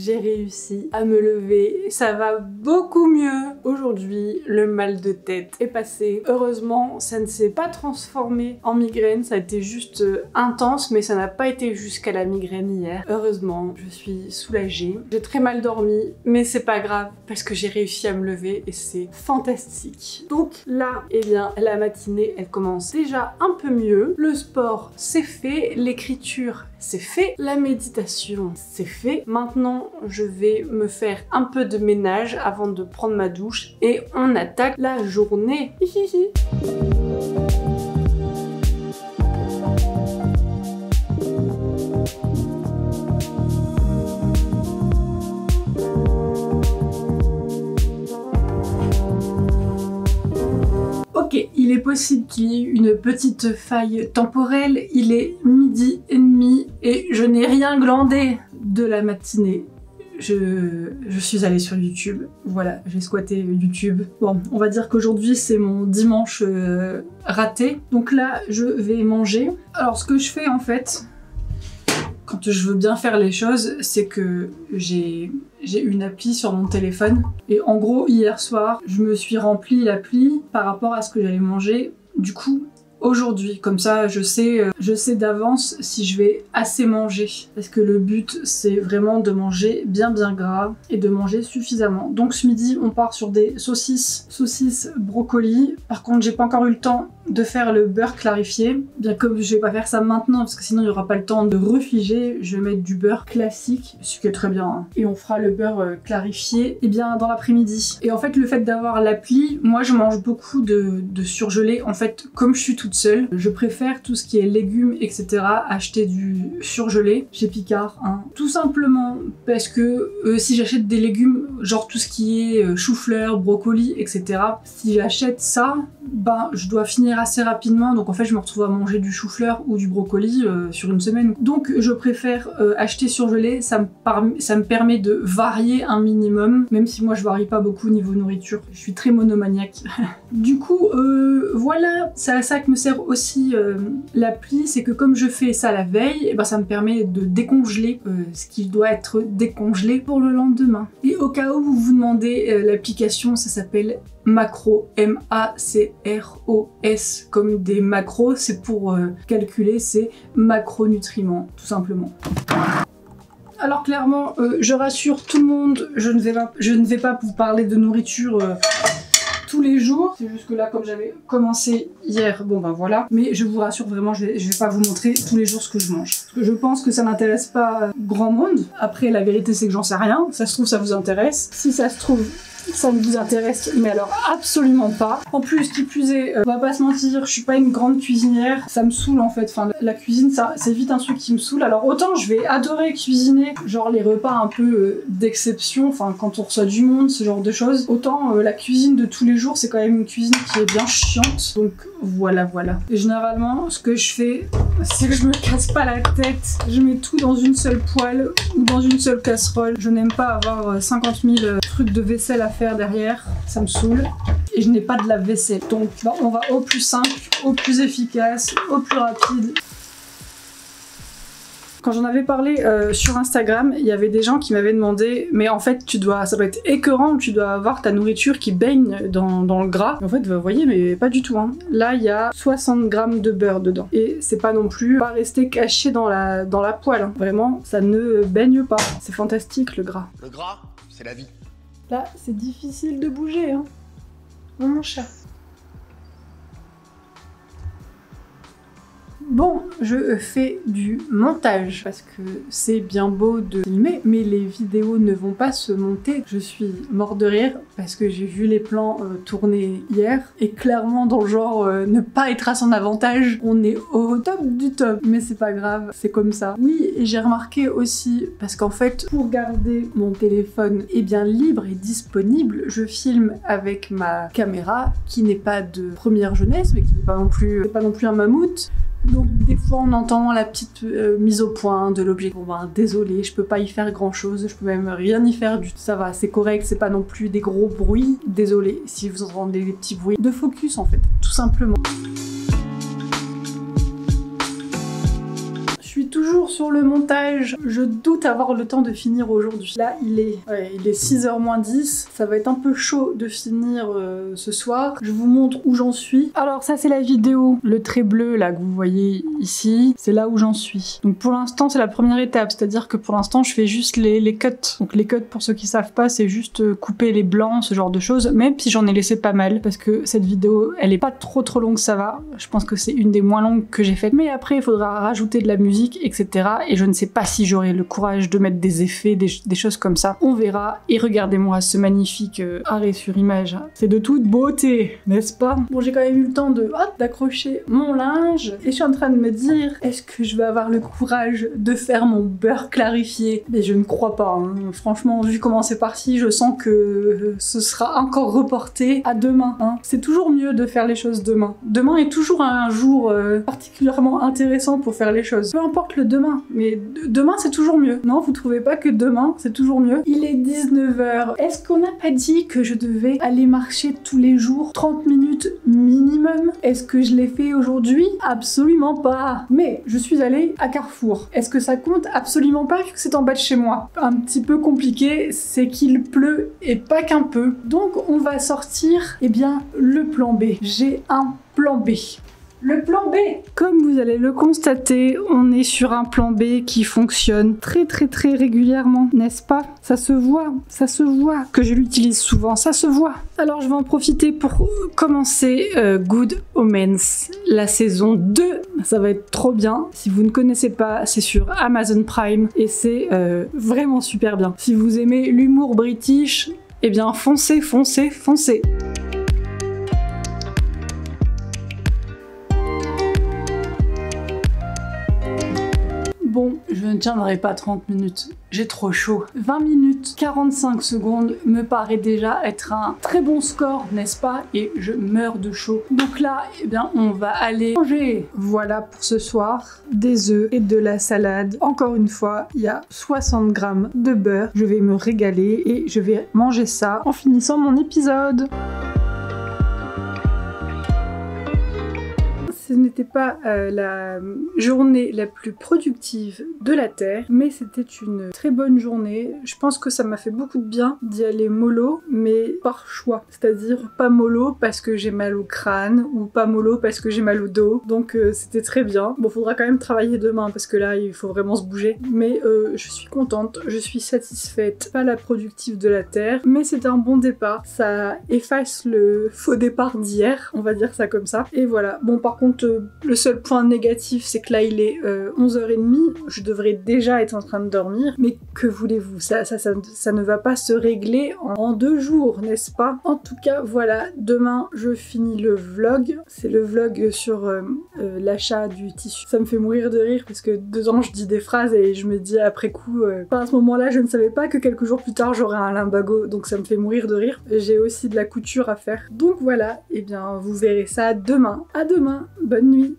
j'ai réussi à me lever, ça va beaucoup mieux. Aujourd'hui, le mal de tête est passé. Heureusement, ça ne s'est pas transformé en migraine, ça a été juste intense, mais ça n'a pas été jusqu'à la migraine hier. Heureusement, je suis soulagée. J'ai très mal dormi, mais c'est pas grave, parce que j'ai réussi à me lever et c'est fantastique. Donc là, eh bien, la matinée, elle commence déjà un peu mieux. Le sport, c'est fait. L'écriture, c'est fait. La méditation, c'est fait. Maintenant, je vais me faire un peu de ménage avant de prendre ma douche et on attaque la journée. Ok, il est possible qu'il y ait une petite faille temporelle, il est 12h30 et je n'ai rien glandé de la matinée. Je suis allée sur YouTube, voilà, j'ai squatté YouTube. Bon, on va dire qu'aujourd'hui c'est mon dimanche raté. Donc là, je vais manger. Alors ce que je fais en fait, quand je veux bien faire les choses, c'est que j'ai une appli sur mon téléphone. Et en gros, hier soir, je me suis rempli l'appli par rapport à ce que j'allais manger. Du coup, aujourd'hui, comme ça, je sais d'avance si je vais assez manger. Parce que le but, c'est vraiment de manger bien gras et de manger suffisamment. Donc ce midi, on part sur des saucisses brocoli. Par contre, j'ai pas encore eu le temps de faire le beurre clarifié. Bien comme je vais pas faire ça maintenant parce que sinon il y aura pas le temps de refiger, je vais mettre du beurre classique, ce qui est très bien, hein. Et on fera le beurre clarifié et bien dans l'après-midi. Et en fait le fait d'avoir l'appli, moi je mange beaucoup de surgelé. En fait comme je suis toute seule, je préfère tout ce qui est légumes etc. acheter du surgelé chez Picard, hein. Tout simplement parce que si j'achète des légumes, genre tout ce qui est chou-fleur, brocoli etc. Si j'achète ça, ben je dois finir assez rapidement, donc en fait je me retrouve à manger du chou-fleur ou du brocoli sur une semaine. Donc je préfère acheter surgelé, ça me permet de varier un minimum, même si moi je varie pas beaucoup niveau nourriture, je suis très monomaniaque. Du coup voilà, c'est à ça que me sert aussi l'appli, c'est que comme je fais ça la veille, et ben ça me permet de décongeler ce qui doit être décongelé pour le lendemain. Et au cas où vous vous demandez, l'application ça s'appelle Macro, M-A-C-R-O-S, comme des macros, c'est pour calculer ces macronutriments, tout simplement. Alors clairement, je rassure tout le monde, je ne vais pas vous parler de nourriture tous les jours. C'est juste que là, comme j'avais commencé hier, bon ben voilà. Mais je vous rassure vraiment, je vais pas vous montrer tous les jours ce que je mange. Parce que je pense que ça n'intéresse pas grand monde. Après, la vérité c'est que j'en sais rien. Ça se trouve, ça vous intéresse. Si ça se trouve, ça ne vous intéresse, mais alors absolument pas. En plus, qui plus est, on va pas se mentir, je suis pas une grande cuisinière, ça me saoule en fait, enfin la cuisine c'est vite un truc qui me saoule. Alors autant je vais adorer cuisiner, genre les repas un peu d'exception, enfin quand on reçoit du monde, ce genre de choses, autant la cuisine de tous les jours c'est quand même une cuisine qui est bien chiante, donc voilà. Et généralement, ce que je fais, c'est que je me casse pas la tête, je mets tout dans une seule poêle ou dans une seule casserole. Je n'aime pas avoir 50 000 trucs de vaisselle à faire derrière, ça me saoule. Et je n'ai pas de lave-vaisselle. Donc bah, on va au plus simple, au plus efficace, au plus rapide. Quand j'en avais parlé sur Instagram, il y avait des gens qui m'avaient demandé mais en fait ça doit être écœurant, tu dois avoir ta nourriture qui baigne dans le gras. Et en fait vous voyez, mais pas du tout, hein. Là il y a 60 grammes de beurre dedans. Et c'est pas non plus pas rester caché dans la poêle, hein. Vraiment, ça ne baigne pas. C'est fantastique le gras. Le gras, c'est la vie. Là c'est difficile de bouger, hein. Mon chat. Bon, je fais du montage parce que c'est bien beau de filmer, mais les vidéos ne vont pas se monter. Je suis mort de rire parce que j'ai vu les plans tournés hier et clairement dans le genre ne pas être à son avantage, on est au top du top, mais c'est pas grave, c'est comme ça. Oui, et j'ai remarqué aussi, parce qu'en fait, pour garder mon téléphone bien libre et disponible, je filme avec ma caméra qui n'est pas de première jeunesse, mais qui n'est pas non plus un mammouth. Donc des fois on entend la petite mise au point de l'objet. Bon ben désolé, je peux pas y faire grand chose, je peux même rien y faire du tout. Ça va, c'est correct, c'est pas non plus des gros bruits. Désolé si vous entendez des petits bruits de focus en fait, tout simplement. Je suis toujours toujours sur le montage. Je doute avoir le temps de finir aujourd'hui. Là, il est 6h moins 10. Ça va être un peu chaud de finir ce soir. Je vous montre où j'en suis. Alors ça, c'est la vidéo. Le trait bleu, là, que vous voyez ici, c'est là où j'en suis. Donc pour l'instant, c'est la première étape. C'est-à-dire que pour l'instant, je fais juste les cuts. Donc les cuts, pour ceux qui savent pas, c'est juste couper les blancs, ce genre de choses. Même si j'en ai laissé pas mal. Parce que cette vidéo, elle est pas trop longue, ça va. Je pense que c'est une des moins longues que j'ai faites. Mais après, il faudra rajouter de la musique, etc. Et je ne sais pas si j'aurai le courage de mettre des effets, des choses comme ça. On verra. Et regardez-moi ce magnifique arrêt sur image. C'est de toute beauté, n'est-ce pas? Bon, j'ai quand même eu le temps d'accrocher mon linge. Et je suis en train de me dire, est-ce que je vais avoir le courage de faire mon beurre clarifié? Mais je ne crois pas. Hein. Franchement, vu comment c'est parti, je sens que ce sera encore reporté à demain. Hein. C'est toujours mieux de faire les choses demain. Demain est toujours un jour particulièrement intéressant pour faire les choses. Peu importe le demain, mais demain c'est toujours mieux. Non, vous trouvez pas que demain c'est toujours mieux? Il est 19h. Est-ce qu'on n'a pas dit que je devais aller marcher tous les jours 30 minutes minimum? Est-ce que je l'ai fait aujourd'hui? Absolument pas. Mais je suis allée à Carrefour. Est-ce que ça compte? Absolument pas, vu que c'est en bas de chez moi. Un petit peu compliqué, c'est qu'il pleut et pas qu'un peu. Donc on va sortir, eh bien, le plan B. J'ai un plan B. Le plan B! Comme vous allez le constater, on est sur un plan B qui fonctionne très régulièrement, n'est-ce pas? Ça se voit que je l'utilise souvent, ça se voit. Alors je vais en profiter pour commencer Good Omens, la saison 2. Ça va être trop bien. Si vous ne connaissez pas, c'est sur Amazon Prime et c'est vraiment super bien. Si vous aimez l'humour british, eh bien foncez. Bon, je ne tiendrai pas 30 minutes, j'ai trop chaud. 20 minutes 45 secondes me paraît déjà être un très bon score, n'est-ce pas? Et je meurs de chaud. Donc là, eh bien, on va aller manger. Voilà pour ce soir, des œufs et de la salade. Encore une fois, il y a 60 grammes de beurre. Je vais me régaler et je vais manger ça en finissant mon épisode. Ce n'était pas la journée la plus productive de la Terre, mais c'était une très bonne journée. Je pense que ça m'a fait beaucoup de bien d'y aller mollo, mais par choix. C'est-à-dire pas mollo parce que j'ai mal au crâne, ou pas mollo parce que j'ai mal au dos. Donc c'était très bien. Bon, faudra quand même travailler demain, parce que là, il faut vraiment se bouger. Mais je suis contente, je suis satisfaite. Pas la productive de la Terre, mais c'était un bon départ. Ça efface le faux départ d'hier, on va dire ça comme ça. Et voilà. Bon, par contre, le seul point négatif, c'est que là il est 11h30, je devrais déjà être en train de dormir, mais que voulez-vous, ça ne va pas se régler en 2 jours, n'est-ce pas? En tout cas, voilà, demain je finis le vlog, c'est le vlog sur l'achat du tissu. Ça me fait mourir de rire parce que dedans je dis des phrases et je me dis après coup, à ce moment-là je ne savais pas que quelques jours plus tard j'aurais un lumbago, donc ça me fait mourir de rire. J'ai aussi de la couture à faire. Donc voilà, et bien vous verrez ça demain. À demain! Bonne nuit!